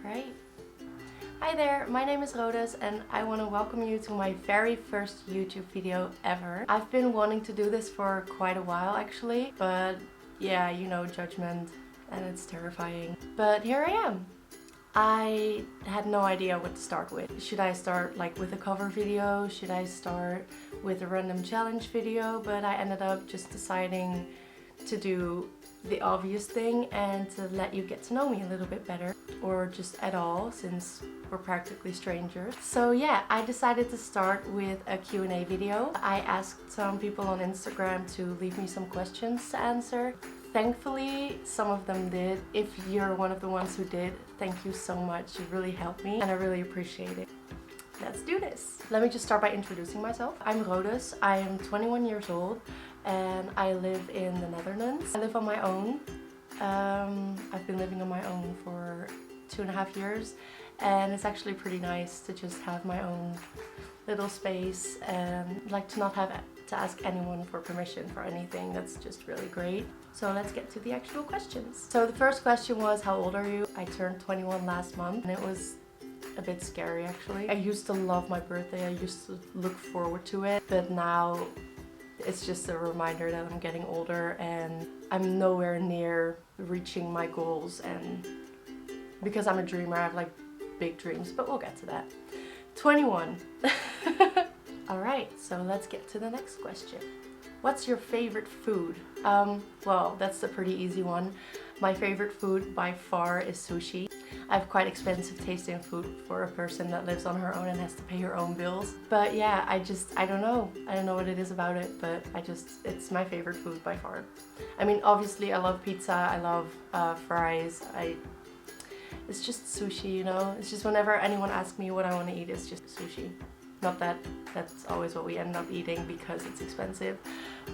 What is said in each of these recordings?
Great. Hi there, my name is Rodes and I want to welcome you to my very first YouTube video ever. I've been wanting to do this for quite a while actually, but yeah, you know, judgment, and it's terrifying. But here I am. I had no idea what to start with. Should I start like with a cover video? Should I start with a random challenge video? But I ended up just deciding to do the obvious thing and to let you get to know me a little bit better, or just at all, since we're practically strangers. So yeah, I decided to start with a Q&A video. I asked some people on Instagram to leave me some questions to answer. Thankfully, some of them did. If you're one of the ones who did, thank you so much. You really helped me and I really appreciate it. Let's do this. Let me just start by introducing myself. I'm Rodes. I am 21 years old and I live in the Netherlands. I live on my own. I've been living on my own for 2.5 years and it's actually pretty nice to just have my own little space and like to not have to ask anyone for permission for anything. That's just really great. So let's get to the actual questions. So the first question was, how old are you? I turned 21 last month and it was a bit scary actually. I used to love my birthday, I used to look forward to it, but now it's just a reminder that I'm getting older and I'm nowhere near reaching my goals, and because I'm a dreamer I have like big dreams, but we'll get to that. 21. Alright, so let's get to the next question. What's your favorite food? Well, that's a pretty easy one. My favorite food by far is sushi. I have quite expensive taste in food for a person that lives on her own and has to pay her own bills. But yeah, I don't know. I don't know what it is about it, but it's my favorite food by far. I mean, obviously I love pizza, I love fries, it's just sushi, you know? It's just whenever anyone asks me what I want to eat, it's just sushi. Not that that's always what we end up eating because it's expensive,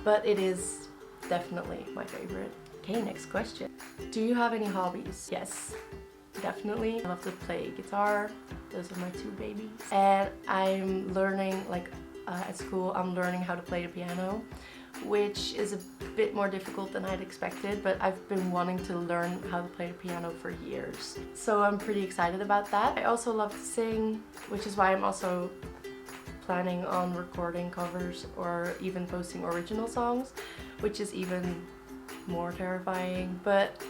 but it is definitely my favorite. Okay, next question. Do you have any hobbies? Yes, definitely. I love to play guitar. Those are my two babies. And I'm learning, like at school, I'm learning how to play the piano, which is a bit more difficult than I'd expected, but I've been wanting to learn how to play the piano for years. So I'm pretty excited about that. I also love to sing, which is why I'm also planning on recording covers or even posting original songs, which is even more terrifying, but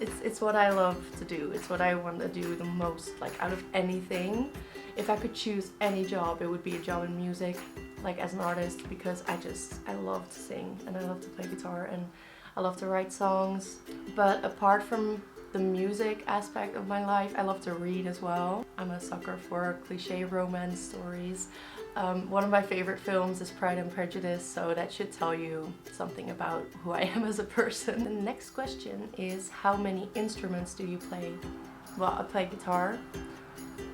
it's what I love to do. It's what I want to do the most, like out of anything. If I could choose any job, it would be a job in music, like as an artist, because I love to sing and I love to play guitar and I love to write songs. But apart from the music aspect of my life, I love to read as well. I'm a sucker for cliche romance stories. One of my favorite films is Pride and Prejudice, so that should tell you something about who I am as a person. The next question is, how many instruments do you play? Well, I play guitar,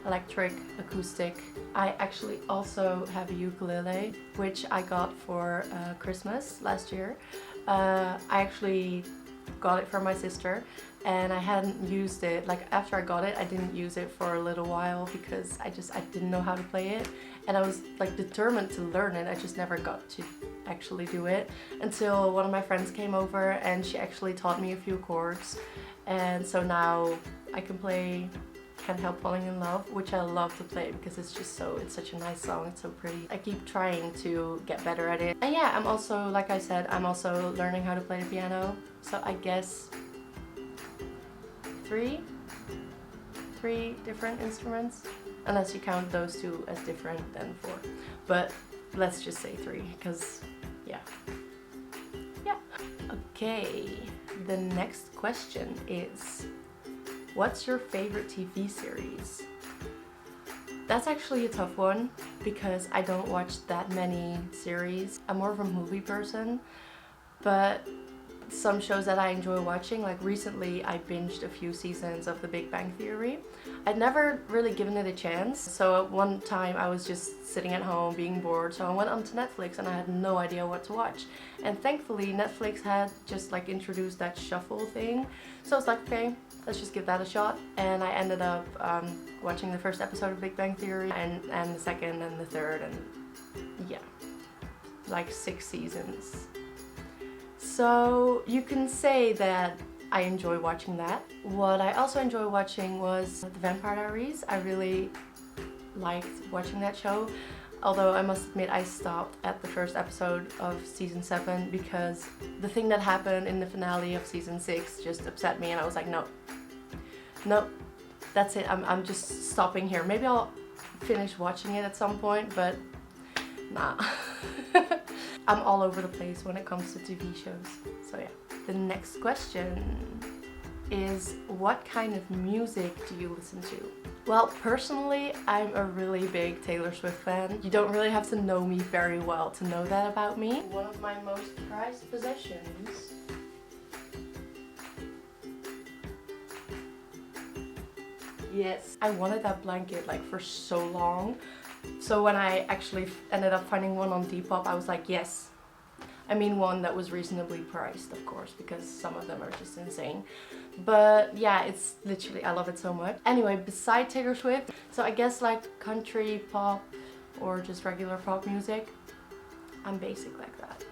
electric, acoustic. I actually also have a ukulele, which I got for Christmas last year. I actually got it from my sister and I hadn't used it. Like after I got it, I didn't use it for a little while because I didn't know how to play it, and I was like determined to learn it. I just never got to actually do it until one of my friends came over and she actually taught me a few chords, and so now I can play Can't Help Falling in Love, which I love to play because it's such a nice song, it's so pretty. I keep trying to get better at it. And yeah, I'm also, like I said, I'm also learning how to play the piano, so I guess three different instruments, unless you count those two as different, then 4. But let's just say 3, because yeah. Okay, the next question is, what's your favorite TV series? That's actually a tough one because I don't watch that many series. I'm more of a movie person, but some shows that I enjoy watching, like recently I binged a few seasons of The Big Bang Theory. I'd never really given it a chance, so at one time I was just sitting at home being bored, so I went onto Netflix and I had no idea what to watch. And thankfully Netflix had just like introduced that shuffle thing, so I was like, okay, let's just give that a shot. And I ended up watching the first episode of Big Bang Theory and the second and the third, and yeah, like 6 seasons. So you can say that I enjoy watching that. What I also enjoy watching was The Vampire Diaries. I really liked watching that show. Although I must admit I stopped at the first episode of season 7 because the thing that happened in the finale of season 6 just upset me, and I was like, no, that's it, I'm just stopping here. Maybe I'll finish watching it at some point, but nah. I'm all over the place when it comes to TV shows, so yeah. The next question is, what kind of music do you listen to? Well, personally, I'm a really big Taylor Swift fan. You don't really have to know me very well to know that about me. One of my most prized possessions yes, I wanted that blanket like for so long. So when I actually ended up finding one on Depop, I was like, yes. I mean one that was reasonably priced, of course, because some of them are just insane. But yeah, it's literally, I love it so much. Anyway, beside Taylor Swift, so I guess like country, pop, or just regular pop music, I'm basic like that.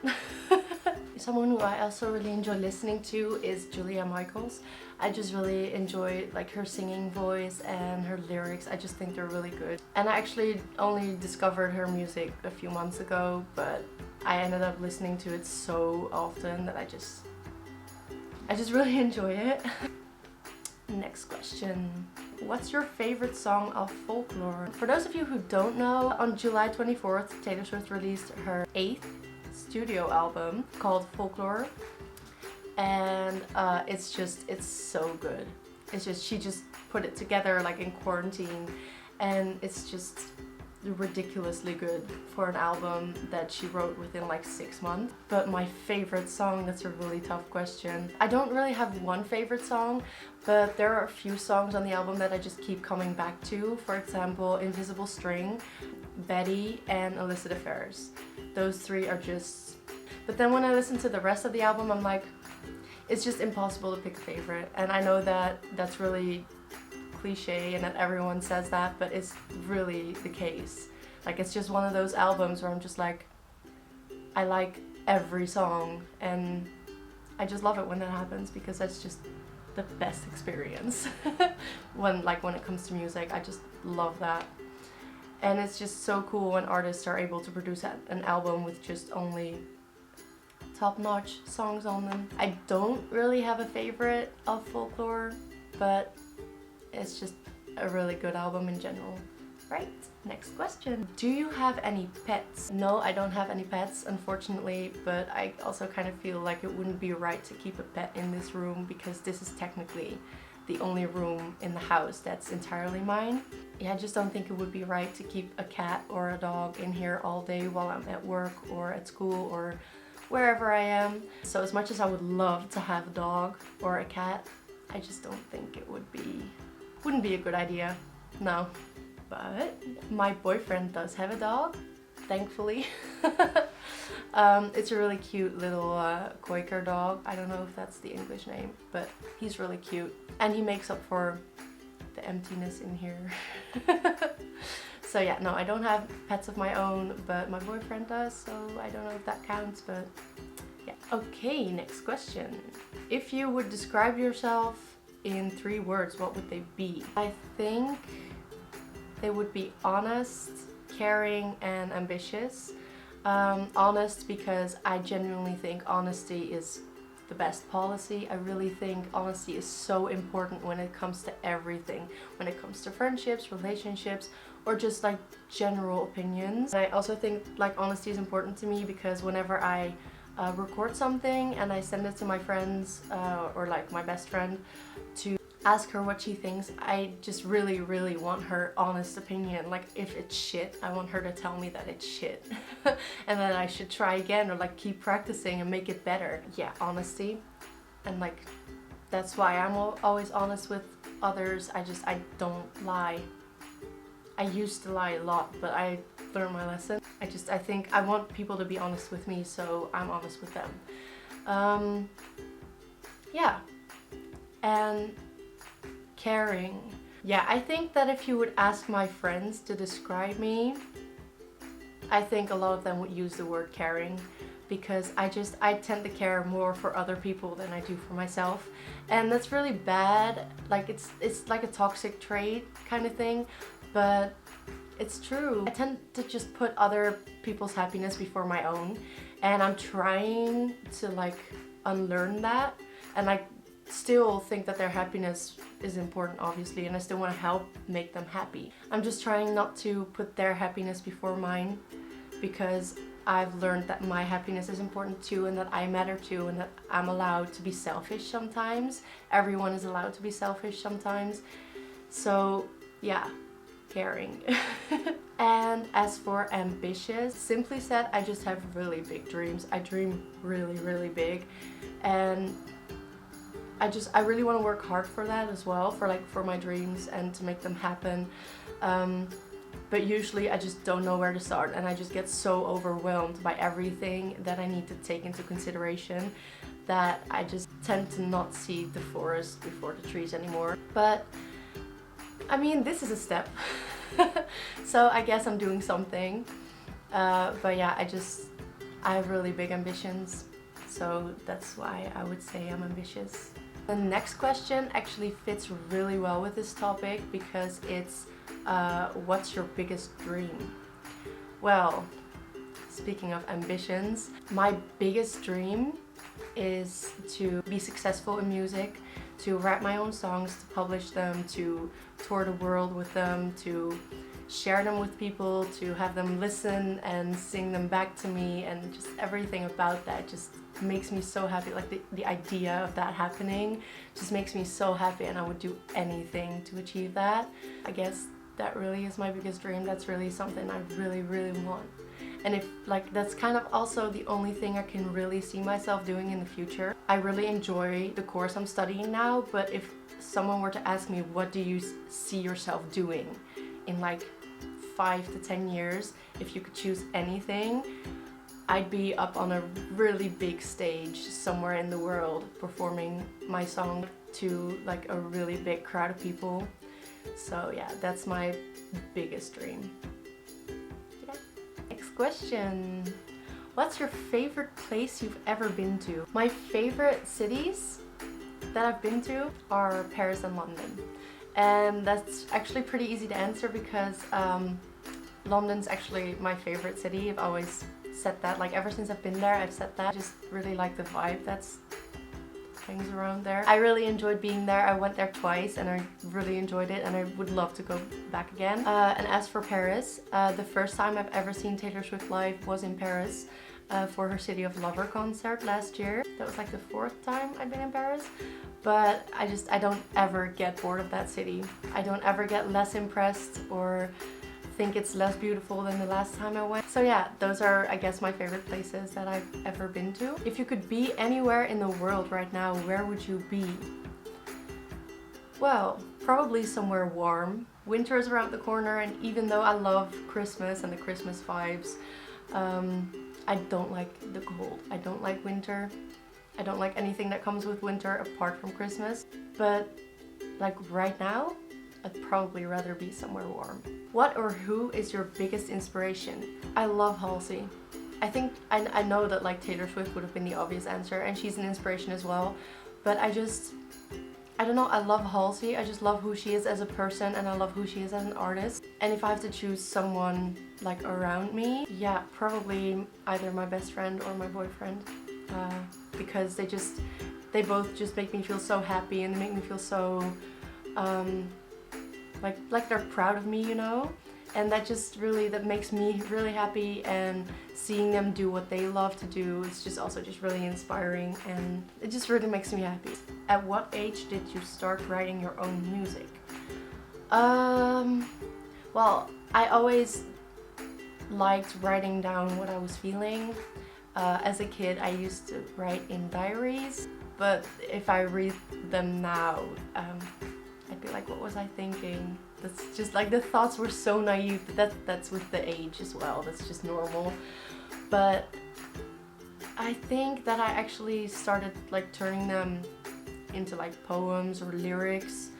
Someone who I also really enjoy listening to is Julia Michaels. I just really enjoy like her singing voice and her lyrics. I just think they're really good. And I actually only discovered her music a few months ago, but I ended up listening to it so often that I just really enjoy it. Next question. What's your favorite song of Folklore? For those of you who don't know, on July 24th, Taylor Swift released her 8th studio album called Folklore. And it's so good. She just put it together like in quarantine, and it's just ridiculously good for an album that she wrote within like 6 months. But my favorite song, that's a really tough question. I don't really have one favorite song, but there are a few songs on the album that I just keep coming back to. For example, Invisible String, Betty, and Illicit Affairs. Those 3 are just... But then when I listen to the rest of the album, I'm like, it's just impossible to pick a favorite. And I know that that's really cliche and that everyone says that, but it's really the case. Like, it's just one of those albums where I'm just like, I like every song, and I just love it when that happens, because that's just the best experience. when it comes to music, I just love that. And it's just so cool when artists are able to produce an album with just only top-notch songs on them. I don't really have a favorite of Folklore, but it's just a really good album in general. Right, next question. Do you have any pets? No, I don't have any pets, unfortunately, but I also kind of feel like it wouldn't be right to keep a pet in this room, because this is technically the only room in the house that's entirely mine. Yeah, I just don't think it would be right to keep a cat or a dog in here all day while I'm at work or at school or wherever I am. So as much as I would love to have a dog or a cat, I just don't think it wouldn't be a good idea, no. But my boyfriend does have a dog, thankfully. It's a really cute little Quaker dog. I don't know if that's the English name, but he's really cute. And he makes up for the emptiness in here. So yeah, no, I don't have pets of my own, but my boyfriend does, so I don't know if that counts, but yeah. Okay, next question. If you would describe yourself in 3 words, what would they be? I think they would be honest, caring, and ambitious. Honest because I genuinely think honesty is the best policy. I really think honesty is so important when it comes to everything. When it comes to friendships, relationships, or just like general opinions. And I also think like honesty is important to me because whenever I record something and I send it to my friends or like my best friend to ask her what she thinks, I just really, really want her honest opinion. Like if it's shit, I want her to tell me that it's shit. And then I should try again or like keep practicing and make it better. Yeah, honesty. And like that's why I'm always honest with others. I don't lie. I used to lie a lot, but I learned my lesson. I think I want people to be honest with me, so I'm honest with them. Yeah. And caring. Yeah, I think that if you would ask my friends to describe me, I think a lot of them would use the word caring. because I tend to care more for other people than I do for myself, and that's really bad. Like it's like a toxic trait kind of thing, but it's true. I tend to just put other people's happiness before my own, and I'm trying to like unlearn that, and I still think that their happiness is important, obviously, and I still want to help make them happy. I'm just trying not to put their happiness before mine, because I've learned that my happiness is important too, and that I matter too, and that I'm allowed to be selfish sometimes. Everyone is allowed to be selfish sometimes. So yeah, caring. And as for ambitious, simply said, I just have really big dreams. I dream really, really big, and I really want to work hard for that as well, for my dreams and to make them happen. But usually I just don't know where to start, and I just get so overwhelmed by everything that I need to take into consideration that I just tend to not see the forest before the trees anymore. But I mean, this is a step. So I guess I'm doing something. But yeah, I have really big ambitions, so that's why I would say I'm ambitious. The next question actually fits really well with this topic, because it's what's your biggest dream? Well, speaking of ambitions, my biggest dream is to be successful in music, to write my own songs, to publish them, to tour the world with them, to share them with people, to have them listen and sing them back to me, and just everything about that just makes me so happy. Like the idea of that happening just makes me so happy, and I would do anything to achieve that. I guess that really is my biggest dream. That's really something I really, really want. And if that's kind of also the only thing I can really see myself doing in the future. I really enjoy the course I'm studying now, but if someone were to ask me, what do you see yourself doing in like 5 to 10 years, if you could choose anything, I'd be up on a really big stage somewhere in the world performing my song to like a really big crowd of people. So yeah, that's my biggest dream. Yeah. Next question. What's your favorite place you've ever been to? My favorite cities that I've been to are Paris and London. And that's actually pretty easy to answer, because London's actually my favorite city. I've always said that, like ever since I've been there, I've said that. I just really like the vibe that's hangs around there. I really enjoyed being there. I went there twice and I really enjoyed it, and I would love to go back again. And as for Paris, the first time I've ever seen Taylor Swift live was in Paris for her City of Lover concert last year. That was like the 4th time I've been in Paris. But I don't ever get bored of that city. I don't ever get less impressed or think it's less beautiful than the last time I went. So yeah, those are, I guess, my favorite places that I've ever been to. If you could be anywhere in the world right now, where would you be? Well, probably somewhere warm. Winter is around the corner, and even though I love Christmas and the Christmas vibes, I don't like the cold. I don't like winter. I don't like anything that comes with winter apart from Christmas. But like right now, I'd probably rather be somewhere warm. What or who is your biggest inspiration? I love Halsey. I think I know that like Taylor Swift would have been the obvious answer, and she's an inspiration as well, but I don't know, I love Halsey. I just love who she is as a person, and I love who she is as an artist. And if I have to choose someone like around me, yeah, probably either my best friend or my boyfriend, because they both just make me feel so happy, and they make me feel so like they're proud of me, you know? And that makes me really happy, and seeing them do what they love to do is just also just really inspiring, and it just really makes me happy. At what age did you start writing your own music? Well, I always liked writing down what I was feeling. As a kid, I used to write in diaries, but if I read them now, I'd be like, what was I thinking? That's just like, the thoughts were so naive. That's with the age as well. That's just normal. But I think that I actually started like turning them into like poems or lyrics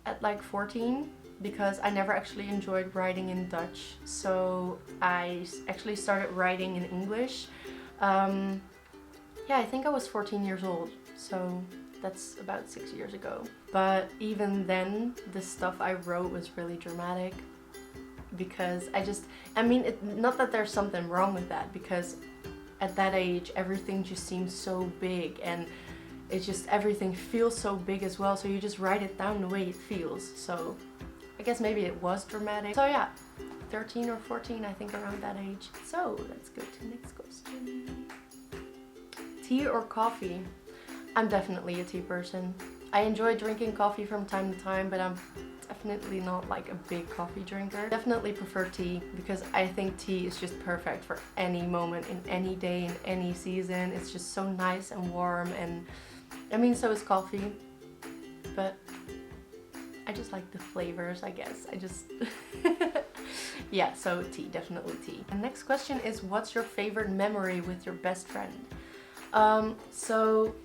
at like 14, because I never actually enjoyed writing in Dutch. So I actually started writing in English Yeah, I think I was 14 years old, so that's about 6 years ago. But even then, the stuff I wrote was really dramatic because I mean, not that there's something wrong with that, because at that age, everything just seems so big, and it's just, everything feels so big as well, so you just write it down the way it feels. So I guess maybe it was dramatic. So yeah, 13 or 14, I think, around that age. So let's go to the next question. Tea or coffee? I'm definitely a tea person. I enjoy drinking coffee from time to time, but I'm definitely not like a big coffee drinker. Definitely prefer tea because I think tea is just perfect for any moment, in any day, in any season. It's just so nice and warm, and I mean, so is coffee, but I just like the flavors, I guess. I just yeah, so tea, definitely tea. And next question is, what's your favorite memory with your best friend? So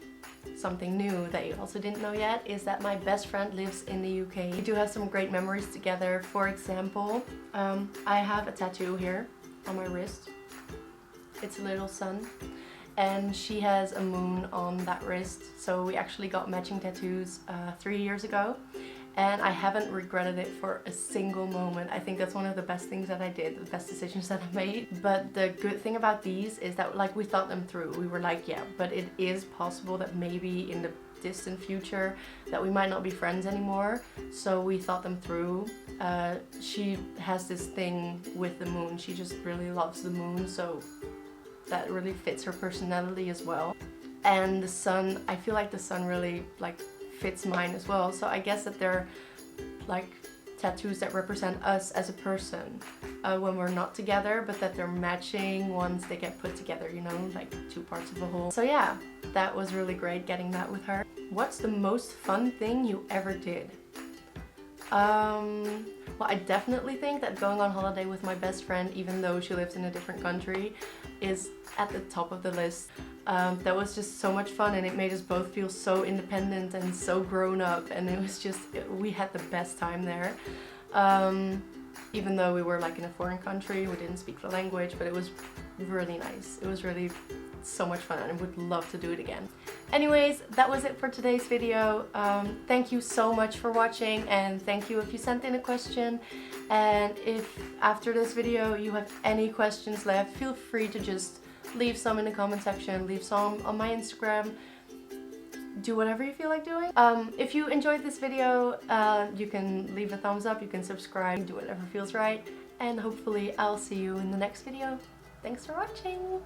something new that you also didn't know yet is that my best friend lives in the UK. We do have some great memories together. For example, I have a tattoo here on my wrist. It's a little sun, and she has a moon on that wrist. So we actually got matching tattoos 3 years ago, and I haven't regretted it for a single moment. I think that's one of the best things that I did, the best decisions that I made. But the good thing about these is that, like, we thought them through. We were like, yeah, but it is possible that maybe in the distant future that we might not be friends anymore. So we thought them through. She has this thing with the moon. She just really loves the moon, so that really fits her personality as well. And the sun, I feel like the sun really like fits mine as well. So I guess that they're like tattoos that represent us as a person when we're not together, but that they're matching once they get put together, you know, like two parts of a whole. So yeah, that was really great getting that with her. What's the most fun thing you ever did? Well, I definitely think that going on holiday with my best friend, even though she lives in a different country, is at the top of the list. That was just so much fun, and it made us both feel so independent and so grown up, and it was just, we had the best time there. Even though we were like in a foreign country, we didn't speak the language, but it was really nice. It was really so much fun, and I would love to do it again. Anyways, that was it for today's video. Thank you so much for watching, and thank you if you sent in a question. And if after this video you have any questions left, feel free to just leave some in the comment section, leave some on my Instagram. Do whatever you feel like doing. If you enjoyed this video, you can leave a thumbs up, you can subscribe, do whatever feels right, and hopefully I'll see you in the next video. Thanks for watching!